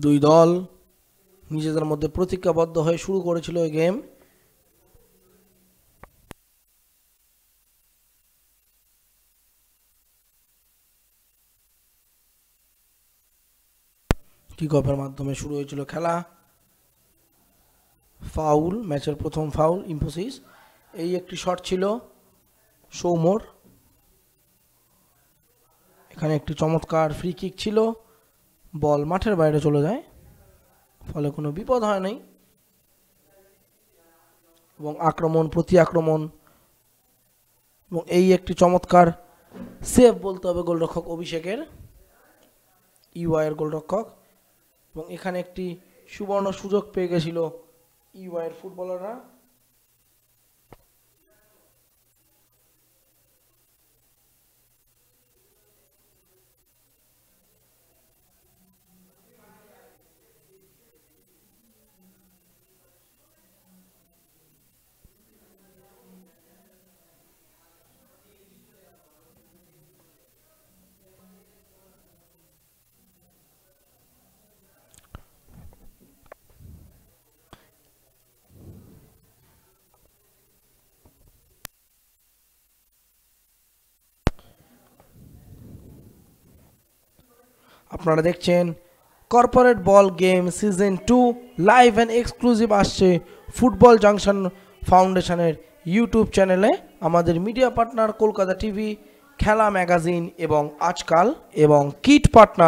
দুই দল নিজেদের মধ্যে প্রতিজ্ঞাবদ্ধ হয়ে শুরু করেছিল এই গেম। কিক অফের মাধ্যমে শুরু হয়েছিল খেলা। ফাউল, ম্যাচের প্রথম ফাউল ইনফোসিস। এই একটি শট ছিল সৌম্যর। এখানে একটি চমৎকার ফ্রি কিক ছিল, বল মাঠের বাইরে চলে যায়, ফলে কোনো বিপদ হয় নাই। এবং আক্রমণ প্রতি আক্রমণ, এবং এই একটি চমৎকার সেভ বলতে হবে গোলরক্ষক অভিষেকের, ইউআইয়ের গোলরক্ষক। এবং এখানে একটি সুবর্ণ সুযোগ পেয়ে গেছিল ইউআইয়ের ফুটবলাররা। আপনারা দেখছেন corporate ball game season 2 live and exclusive আসছে ফুটবল জাংশন ফাউন্ডেশনের ইউটিউব চ্যানেলে। আমাদের মিডিয়া পার্টনার কলকাতা টিভি, খেলা ম্যাগাজিন এবং আজকাল এবং কিট পার্টনার